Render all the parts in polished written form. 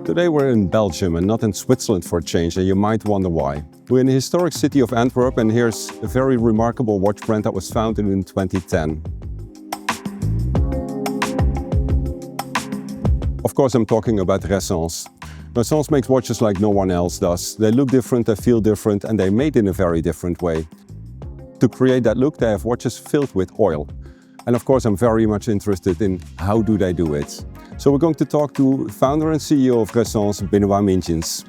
Today we're in Belgium and not in Switzerland for a change, and you might wonder why. We're in the historic city of Antwerp, and here's a very remarkable watch brand that was founded in 2010. Of course, I'm talking about Ressence. Ressence makes watches like no one else does. They look different, they feel different, and they're made in a very different way. To create that look, they have watches filled with oil. And of course, I'm very much interested in how do they do it. So we're going to talk to founder and CEO of Ressence, Benoît Mintiens.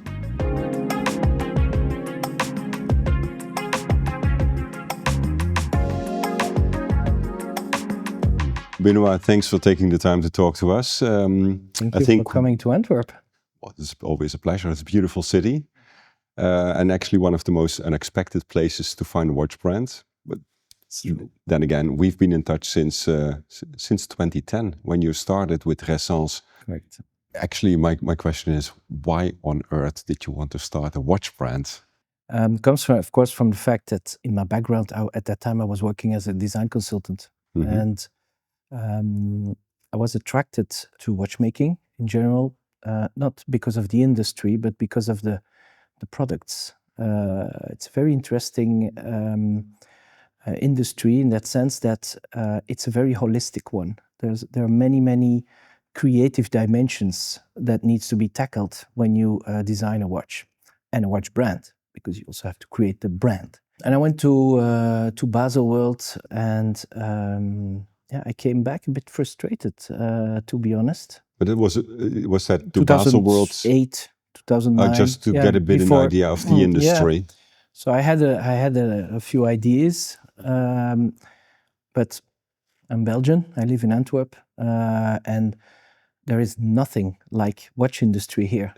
Benoît, thanks for taking the time to talk to us. Thank you for coming to Antwerp. Well, it's always a pleasure. It's a beautiful city. And actually one of the most unexpected places to find a watch brand. But then again, we've been in touch since 2010, when you started with Ressence. Correct. Actually, my question is, why on earth did you want to start a watch brand? Comes from, of course, from the fact that in my background, at that time I was working as a design consultant. Mm-hmm. And I was attracted to watchmaking in general, not because of the industry, but because of the products. It's a very interesting industry in that sense that it's a very holistic one. There are many creative dimensions that needs to be tackled when you design a watch and a watch brand, because you also have to create the brand. And I went to Basel World, and I came back a bit frustrated, to be honest. But was that to Basel World? 2008, 2009. Just to get a bit of an idea of the industry. Yeah. So I had a few ideas, but I'm Belgian. I live in Antwerp, and there is nothing like watch industry here.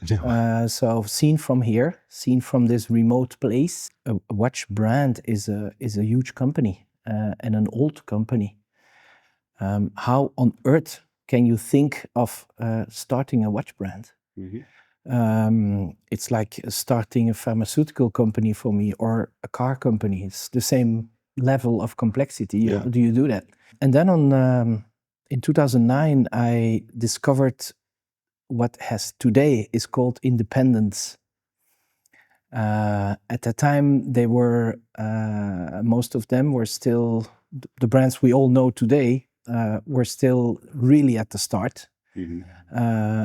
So seen from here, seen from this remote place, a watch brand is a huge company and an old company. How on earth can you think of starting a watch brand? Mm-hmm. It's like starting a pharmaceutical company for me, or a car company. It's the same level of complexity. Yeah. How do you do that? And then in 2009, I discovered what has today is called independence. At the time, they were most of them were still the brands we all know today. Were still really at the start. Mm-hmm.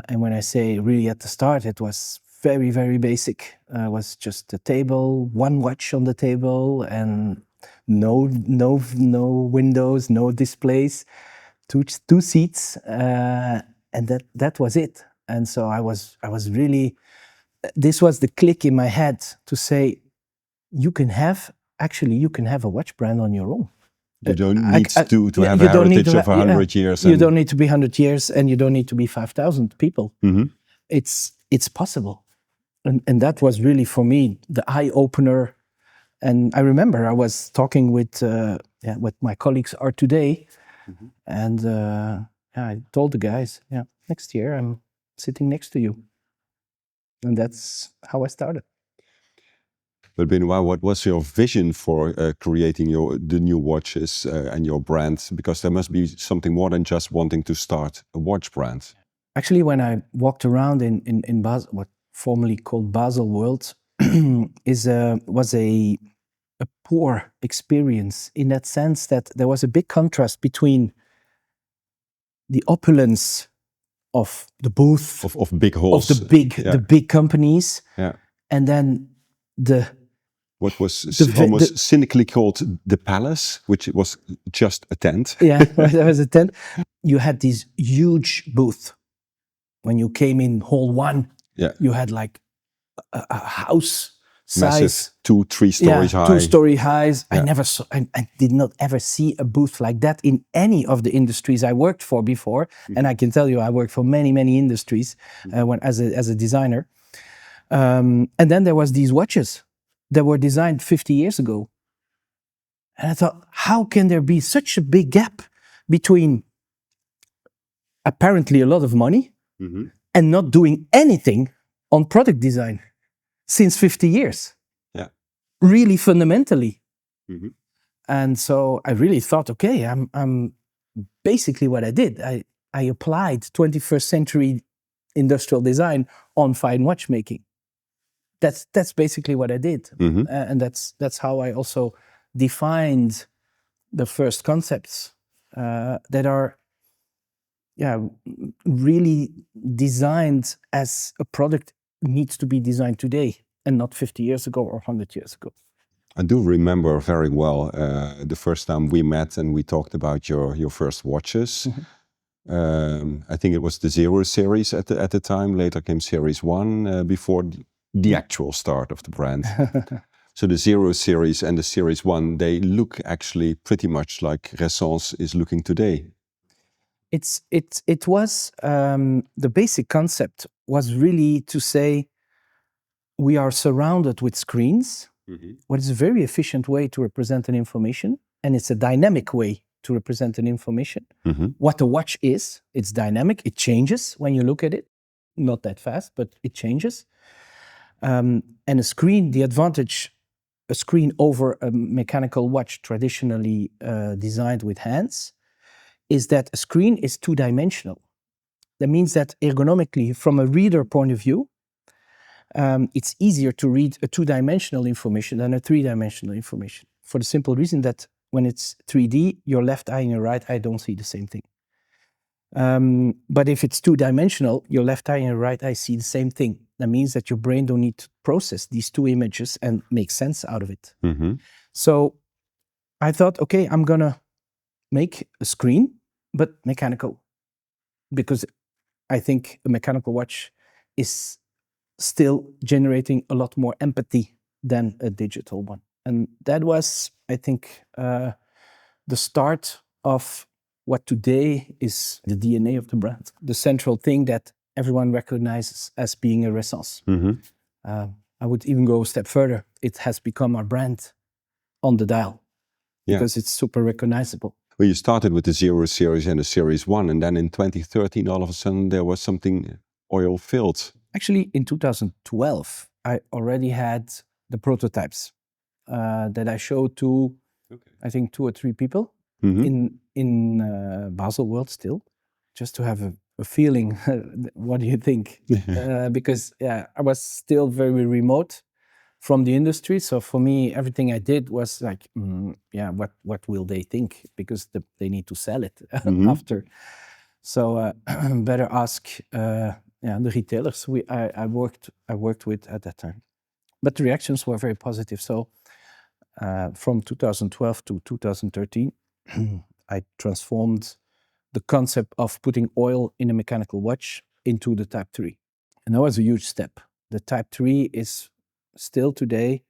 And when I say really at the start, it was very, very basic. It was just a table, one watch on the table, and no windows, no displays, two seats, and that was it. And so I was really, this was the click in my head to say, you can have a watch brand on your own. You don't need to have a heritage of 100 years. You don't need to be 100 years, and you don't need to be 5,000 people. Mm-hmm. It's possible. And that was really, for me, the eye-opener. And I remember I was talking with what my colleagues are today. Mm-hmm. And I told the guys, next year I'm sitting next to you. And that's how I started. But Benoît, what was your vision for creating the new watches and your brand? Because there must be something more than just wanting to start a watch brand. Actually, when I walked around in Basel, what formerly called Basel World, was a poor experience, in that sense that there was a big contrast between the opulence of the booth of big halls, of the big companies, and then what was almost cynically called the palace, which was just a tent. Yeah, there was a tent. You had these huge booths. When you came in hall 1, you had like a house size. Massive, 2-3 stories high. 2-story highs. Yeah. I did not ever see a booth like that in any of the industries I worked for before. Mm-hmm. And I can tell you, I worked for many industries as a designer. And then there was these watches that were designed 50 years ago. And I thought, how can there be such a big gap between apparently a lot of money and not doing anything on product design since 50 years? Yeah. Really fundamentally. Mm-hmm. And so I really thought, okay, I'm basically what I did. I applied 21st century industrial design on fine watchmaking. That's basically what I did, and that's how I also defined the first concepts that are, really designed as a product needs to be designed today and not 50 years ago or 100 years ago. I do remember very well the first time we met and we talked about your first watches. I think it was the 0 series at the time. Later came Series 1 before the actual start of the brand. So the 0 series and the Series 1, they look actually pretty much like Ressence is looking today. It was the basic concept was really to say we are surrounded with screens. What is a very efficient way to represent an information, and it's a dynamic way to represent an information. What a watch is, it's dynamic, it changes when you look at it, not that fast, but it changes. And a screen, the advantage, a screen over a mechanical watch traditionally designed with hands, is that a screen is two-dimensional. That means that ergonomically, from a reader point of view, it's easier to read a two-dimensional information than a three-dimensional information, for the simple reason that when it's 3D, your left eye and your right eye don't see the same thing. But if it's two-dimensional, your left eye and your right eye see the same thing. That means that your brain don't need to process these two images and make sense out of it. So I thought, okay, I'm gonna make a screen, but mechanical, because I think a mechanical watch is still generating a lot more empathy than a digital one. And that was, I think, the start of what today is the DNA of the brand, the central thing that everyone recognizes as being a Ressence. I would even go a step further. It has become our brand on the dial because it's super recognizable. Well, you started with the 0 series and the Series 1, and then in 2013, all of a sudden, there was something oil-filled. Actually, in 2012, I already had the prototypes that I showed to, I think, 2 or 3 people in Basel World still, just to have a feeling. What do you think? Because I was still very remote from the industry. So for me, everything I did was like, what will they think? Because they need to sell it after. So better ask the retailers I worked with at that time. But the reactions were very positive. So from 2012 to 2013, I transformed the concept of putting oil in a mechanical watch into the Type 3. And that was a huge step. The Type 3 is still today,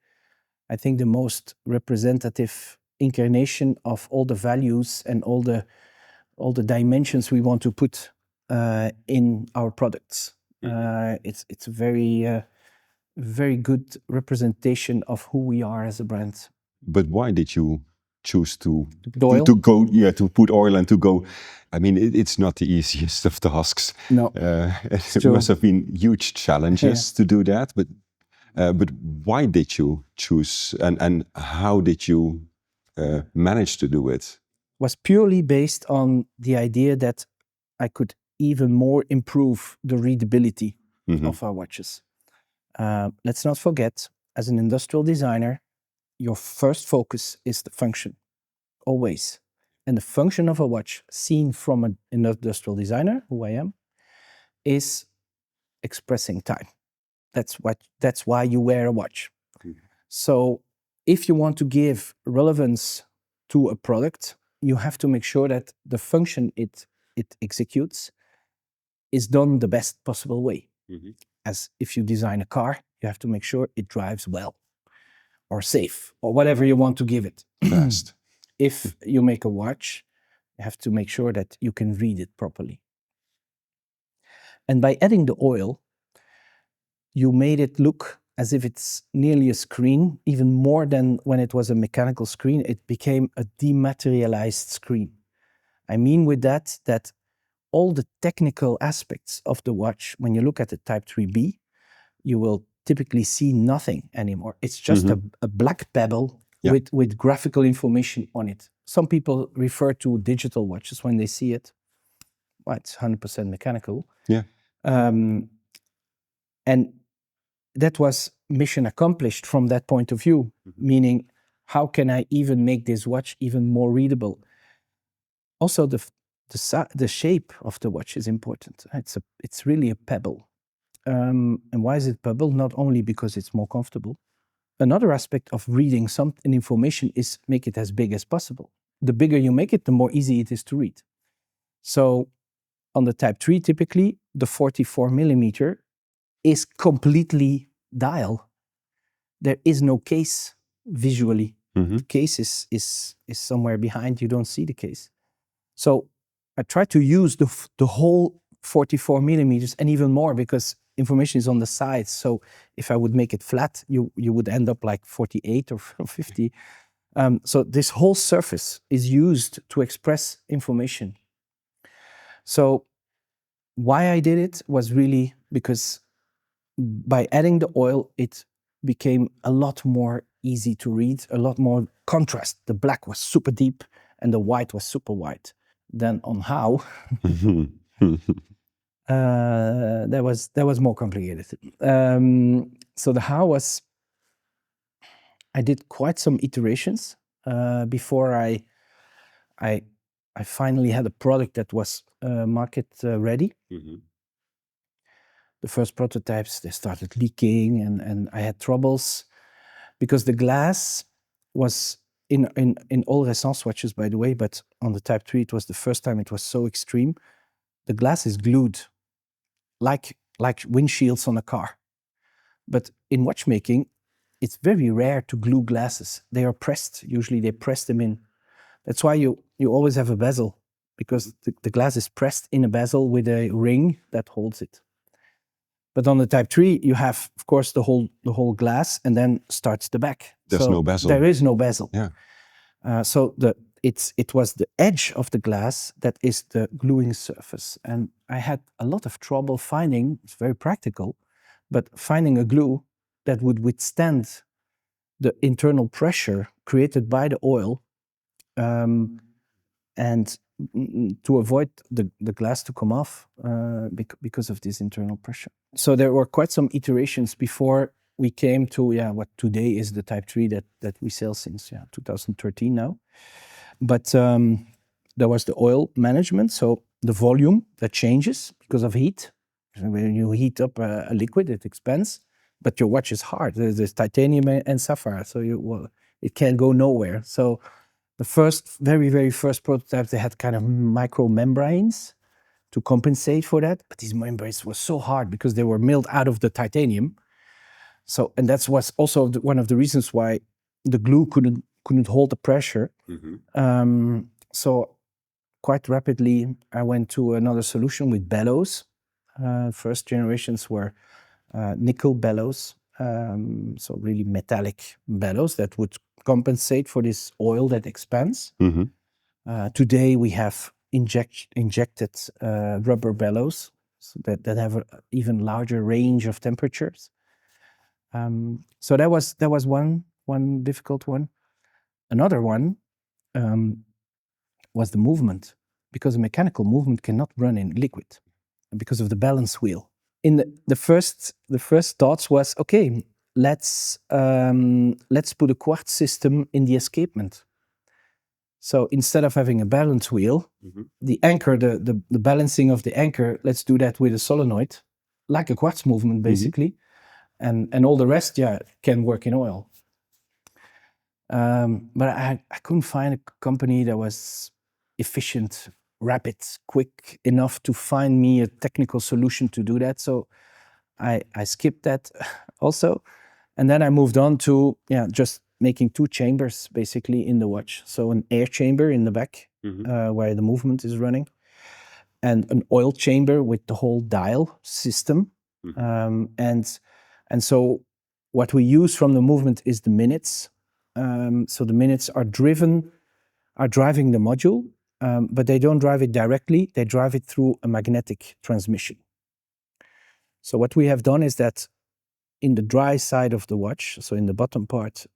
I think, the most representative incarnation of all the values and all the dimensions we want to put in our products. It's a very good representation of who we are as a brand. But why did you choose to go? To put oil and to go? I mean, it's not the easiest of tasks. No, it must have been huge challenges to do that. But why did you choose, and how did you manage to do it? Was purely based on the idea that I could even more improve the readability of our watches. Let's not forget, as an industrial designer, your first focus is the function, always. And the function of a watch, seen from an industrial designer, who I am, is expressing time. That's why you wear a watch. So if you want to give relevance to a product, you have to make sure that the function it executes is done the best possible way. As if you design a car, you have to make sure it drives well or safe or whatever you want to give it. Fast. If you make a watch, you have to make sure that you can read it properly. And by adding the oil, you made it look as if it's nearly a screen, even more than when it was a mechanical screen. It became a dematerialized screen. I mean with that all the technical aspects of the watch, when you look at the Type 3B, you will typically see nothing anymore. It's just a black pebble with graphical information on it. Some people refer to digital watches when they see it. Well, it's 100% mechanical. Yeah. And that was mission accomplished from that point of view, meaning how can I even make this watch even more readable? Also, the shape of the watch is important. It's really a pebble. And why is it pebble? Not only because it's more comfortable. Another aspect of reading an information is make it as big as possible. The bigger you make it, the more easy it is to read. So on the Type 3, typically, the 44 millimeter is completely dial. There is no case visually. The case is somewhere behind. You don't see the case. So I try to use the whole 44 millimeters and even more because information is on the sides. So if I would make it flat, you would end up like 48 or 50. So this whole surface is used to express information. So why I did it was really because by adding the oil, it became a lot more easy to read, a lot more contrast. The black was super deep and the white was super white. Then on how, that was more complicated. So the how was, I did quite some iterations before I finally had a product that was market ready. The first prototypes, they started leaking and I had troubles because the glass was in all Ressence watches, by the way, but on the Type 3, it was the first time it was so extreme. The glass is glued like windshields on a car. But in watchmaking, it's very rare to glue glasses. They are pressed. Usually they press them in. That's why you always have a bezel, because the glass is pressed in a bezel with a ring that holds it. But on the Type 3, you have, of course, the whole glass, and then starts the back. There's no bezel. There is no bezel. Yeah. So it was the edge of the glass that is the gluing surface. And I had a lot of trouble finding, it's very practical, but finding a glue that would withstand the internal pressure created by the oil, and to avoid the glass to come off because of this internal pressure. So there were quite some iterations before we came to what today is the Type 3 that we sell since 2013 now. But there was the oil management, so the volume that changes because of heat. When you heat up a liquid, it expands, but your watch is hard. There's titanium and sapphire, so it can't go nowhere. So the very, very first prototypes, they had kind of micro membranes to compensate for that. But these membranes were so hard because they were milled out of the titanium. So, and that was also one of the reasons why the glue couldn't hold the pressure. So quite rapidly, I went to another solution with bellows. First generations were nickel bellows, so really metallic bellows that would compensate for this oil that expands. Today we have injected rubber bellows so that have an even larger range of temperatures. So that was one difficult one. Another one was the movement, because a mechanical movement cannot run in liquid because of the balance wheel. In the first thoughts was, okay, let's put a quartz system in the escapement. So instead of having a balance wheel, the anchor, the balancing of the anchor, let's do that with a solenoid, like a quartz movement basically, and all the rest, can work in oil. But I couldn't find a company that was efficient, rapid, quick enough to find me a technical solution to do that. So I skipped that also. And then I moved on to just making two chambers basically in the watch. So an air chamber in the back where the movement is running, and an oil chamber with the whole dial system. And so what we use from the movement is the minutes. So the minutes are driving the module, but they don't drive it directly. They drive it through a magnetic transmission. So what we have done is that in the dry side of the watch, so in the bottom part,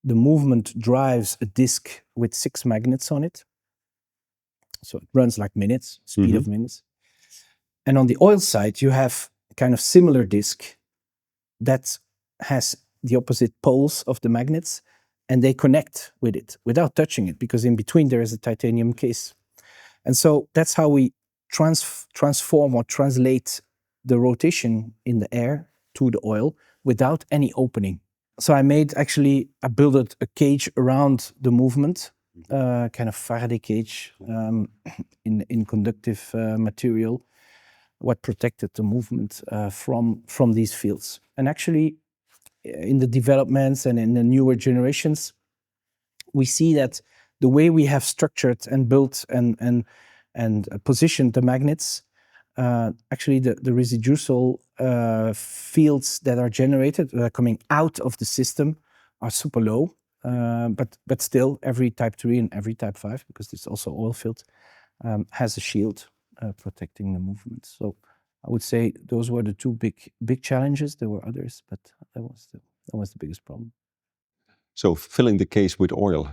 the movement drives a disc with 6 magnets on it. So it runs like minutes, speed of minutes. And on the oil side, you have kind of similar disc that has the opposite poles of the magnets, and they connect with it without touching it, because in between there is a titanium case. And so that's how we transform or translate the rotation in the air to the oil without any opening. So I built a cage around the movement, kind of Faraday cage in conductive material, what protected the movement from these fields. And actually, in the developments and in the newer generations, we see that the way we have structured and built and positioned the magnets, actually the residual fields that are generated, that are coming out of the system, are super low. But still, every type 3 and every type 5, because it's also oil filled, has a shield protecting the movement. So I would say those were the two big challenges. There were others, but that was the biggest problem. So filling the case with oil,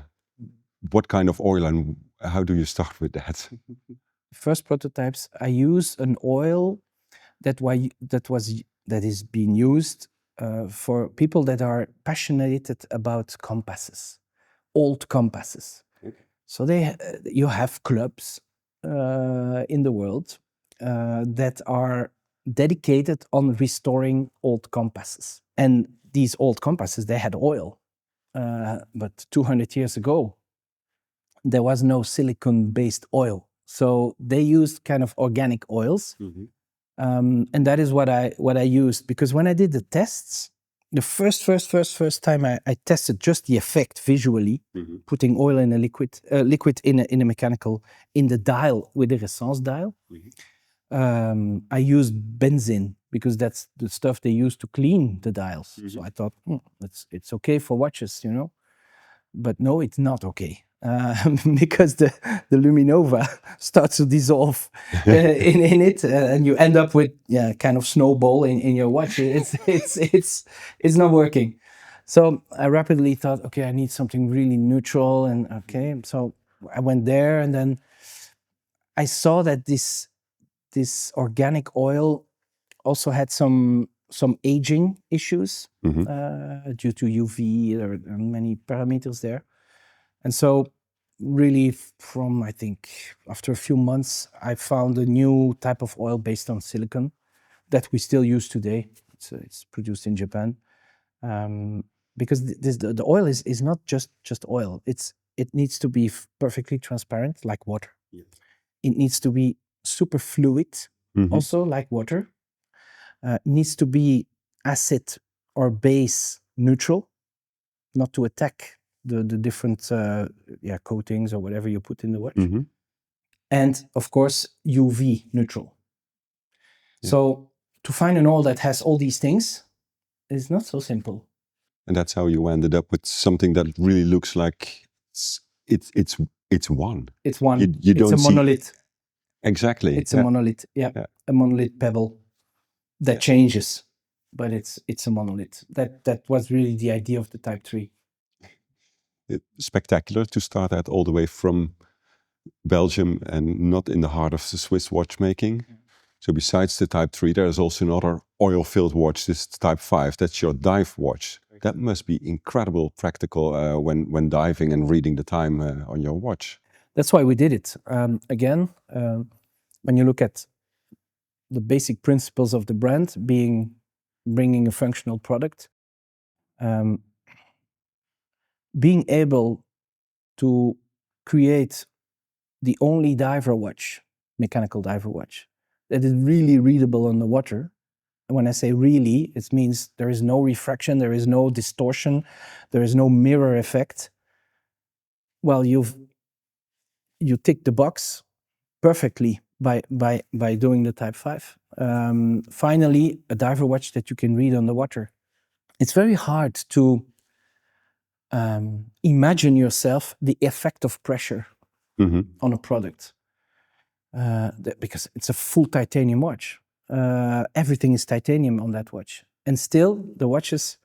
what kind of oil and how do you start with that? First prototypes, I use an oil that is being used for people that are passionate about compasses, old compasses. Okay. So you have clubs in the world that are dedicated on restoring old compasses. And these old compasses, they had oil. But 200 years ago, there was no silicon-based oil. So they used kind of organic oils. Mm-hmm. And that is what I used, because when I did the tests, the first time I tested just the effect visually, mm-hmm. putting oil in a liquid in a mechanical, in the dial with the Ressence dial. Mm-hmm. I used benzene because that's the stuff they use to clean the dials. Mm-hmm. So I thought it's okay for watches, but no, it's not okay. Because the luminova starts to dissolve in it, and you end up with kind of snowball in your watch. It's not working. So I rapidly thought, okay, I need something really neutral, and okay, so I went there, and then I saw that this organic oil also had some aging issues. Mm-hmm. Due to UV. There are many parameters there. And so really from, I think, after a few months, I found a new type of oil based on silicon that we still use today. It's produced in Japan. Because the oil is not just oil. It needs to be perfectly transparent, like water. Yes. It needs to be super fluid, mm-hmm. also like water. Needs to be acid or base neutral, not to attack the different coatings or whatever you put in the watch. Mm-hmm. And of course, UV neutral. Yeah. So to find an oil that has all these things is not so simple. And that's how you ended up with something that really looks like it's one. It's one. You don't it's a monolith. Exactly. It's a monolith. Yeah. A monolith pebble that changes, but it's a monolith. That was really the idea of the Type 3. Spectacular to start at, all the way from Belgium and not in the heart of the Swiss watchmaking. Mm-hmm. So besides the Type 3, there is also another oil-filled watch, this Type 5. That's your dive watch. Okay. That must be incredible practical when diving and reading the time on your watch. That's why we did it. Again, when you look at the basic principles of the brand, bringing a functional product, being able to create the only diver watch, mechanical diver watch, that is really readable on the water. And when I say really, it means there is no refraction, there is no distortion, there is no mirror effect. Well, you tick the box perfectly by doing the Type 5. Finally, a diver watch that you can read on the water. It's very hard to imagine yourself the effect of pressure, mm-hmm. on a product, because it's a full titanium watch. Everything is titanium on that watch, and still the watches,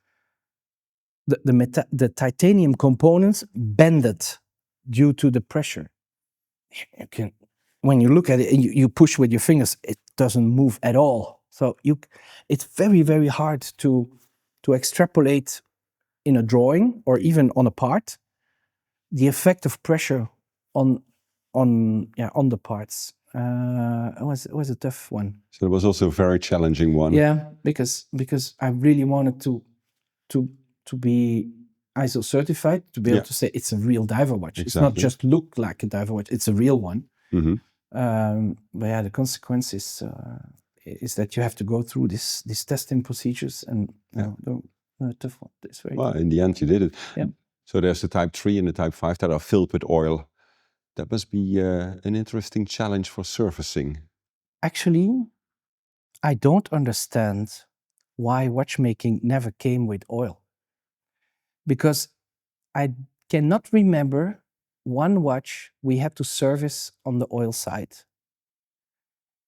the titanium components bended due to the pressure. When you look at it and you push with your fingers, doesn't move at all. So it's very, very hard to extrapolate in a drawing or even on a part the effect of pressure on the parts. It was a tough one. So it was also a very challenging one. Yeah, because I really wanted to be ISO certified, to be able to say it's a real diver watch. Exactly. It's not just look like a diver watch; it's a real one. Mm-hmm. But yeah, the consequence is that you have to go through these testing procedures, and a tough one. It's very well, in the end, you did it. Yeah. So there's the Type 3 and the Type 5 that are filled with oil. That must be an interesting challenge for surfacing. Actually, I don't understand why watchmaking never came with oil. Because I cannot remember one watch we had to service on the oil side.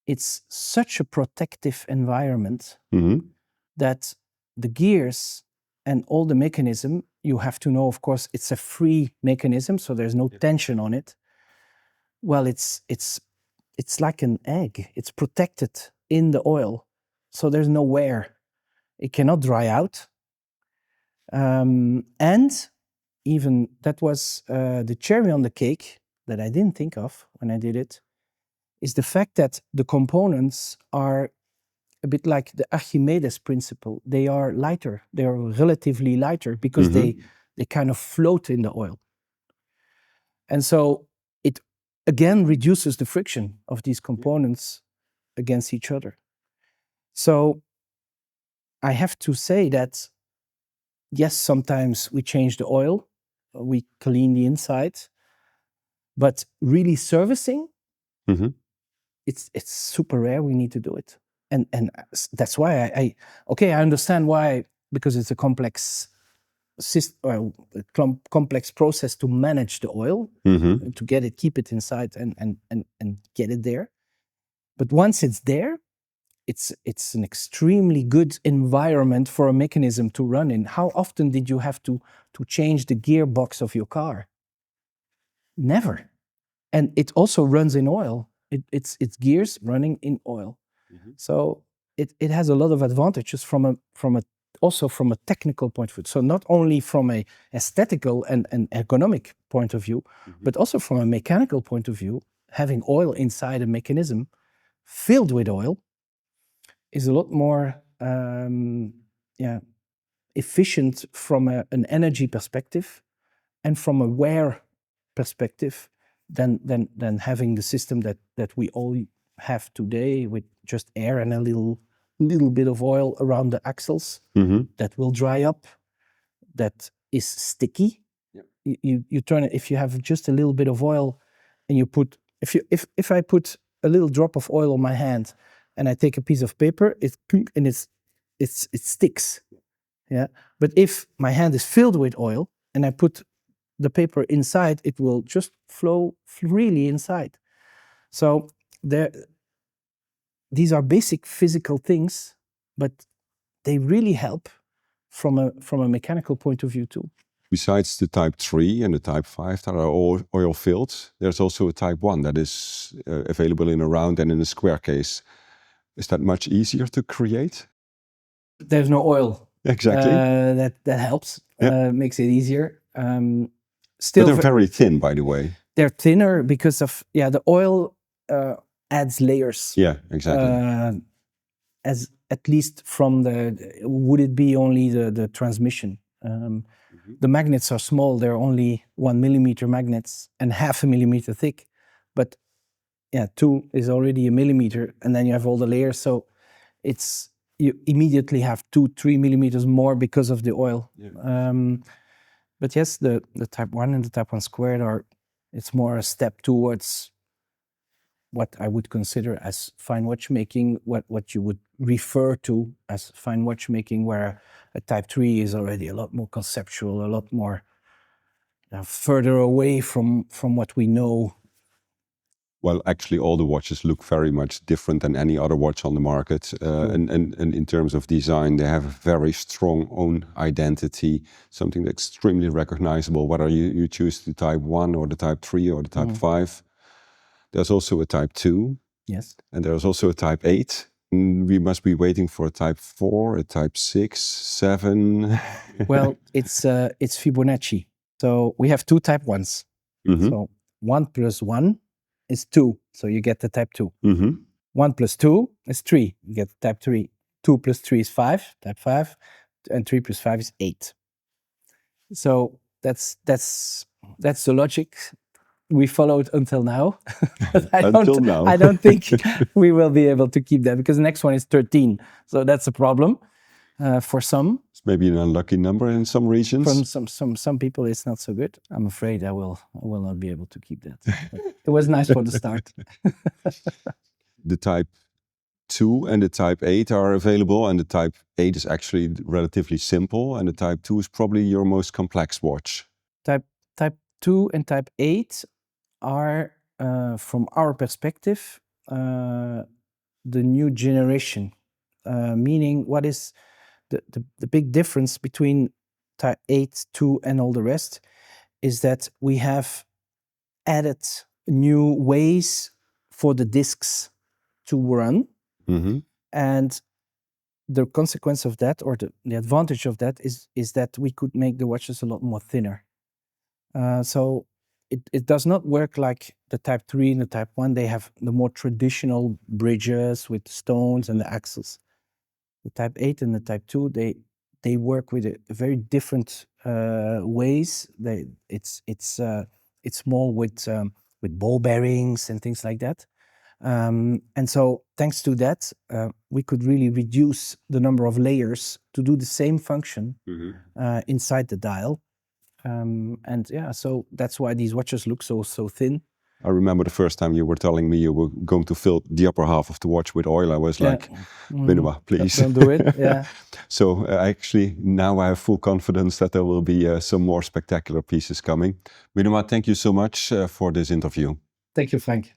It's such a protective environment that the gears and all the mechanism, you have to know, of course, it's a free mechanism, so there's no tension on it. Well, it's like an egg. It's protected in the oil, so there's no wear. It cannot dry out. And even that was the cherry on the cake that I didn't think of when I did it, is the fact that the components are a bit like the Archimedes principle. They are lighter. They are relatively lighter because they kind of float in the oil. And so it again reduces the friction of these components against each other. So I have to say that, yes, sometimes we change the oil, we clean the inside, but really servicing, it's super rare. We need to do it. And that's why I understand why, because it's a complex complex process to manage the oil, to get it, keep it inside and get it there. But once it's there, it's an extremely good environment for a mechanism to run in. How often did you have to change the gearbox of your car? Never. And it also runs in oil. It's gears running in oil. So it has a lot of advantages also from a technical point of view. So not only from a aesthetical and ergonomic point of view, but also from a mechanical point of view. Having oil inside a mechanism filled with oil is a lot more efficient from an energy perspective and from a wear perspective than having the system that we all have today, with just air and a little bit of oil around the axles that will dry up, that is sticky. You turn it, if you have just a little bit of oil and you put, if I put a little drop of oil on my hand and I take a piece of paper, it sticks. Yeah. But if my hand is filled with oil and I put the paper inside, it will just flow freely inside. So these are basic physical things, but they really help from a mechanical point of view too. Besides the Type 3 and the Type 5 that are all oil-filled, there's also a Type 1 that is available in a round and in a square case. Is that much easier to create? There's no oil. Exactly. That helps. Makes it easier. Still, but they're very thin, by the way. They're thinner because of the oil adds layers. Yeah, exactly. As at least from would it be only the transmission? The magnets are small. They're only 1 millimeter magnets and 0.5 millimeter thick. But 2 is already 1 millimeter, and then you have all the layers. So you immediately have 2-3 millimeters more because of the oil. Yeah. But yes, the Type 1 and the Type 1 squared it's more a step towards what I would consider as fine watchmaking, what you would refer to as fine watchmaking, where a Type 3 is already a lot more conceptual, a lot more further away from what we know. Well, actually, all the watches look very much different than any other watch on the market. And in terms of design, they have a very strong own identity, something that's extremely recognizable, whether you choose the Type 1 or the Type 3 or the Type 5. There's also a Type 2. Yes. And there's also a type 8. We must be waiting for a type 4, a type 6, 7. Well, it's Fibonacci. So we have two type 1s. Mm-hmm. So 1 plus 1 is 2. So you get the type 2. Mm-hmm. 1 plus 2 is 3. You get type 3. 2 plus 3 is 5, type 5. And 3 plus 5 is 8. So that's the logic we followed until now. I don't think we will be able to keep that, because the next one is 13. So that's a problem for some. It's maybe an unlucky number in some regions. From some people, it's not so good. I'm afraid I will not be able to keep that. It was nice for the start. The type 2 and the type 8 are available, and the type 8 is actually relatively simple, and the type 2 is probably your most complex watch. Type 2 and type 8 are, from our perspective, the new generation. Meaning, what is the big difference between type 8, 2 and all the rest is that we have added new ways for the discs to run. Mm-hmm. And the consequence of that, or the advantage of that, is that we could make the watches a lot more thinner. So it does not work like the type 3 and the type 1. They have the more traditional bridges with stones and the axles. The type 8 and the type 2, they work with a very different ways. It's more with ball bearings and things like that. And so thanks to that, we could really reduce the number of layers to do the same function inside the dial. And yeah, so that's why these watches look so thin. I remember the first time you were telling me you were going to fill the upper half of the watch with oil. I was like, Benoît, please. Don't do it, yeah. So actually, now I have full confidence that there will be some more spectacular pieces coming. Benoît, thank you so much for this interview. Thank you, Frank.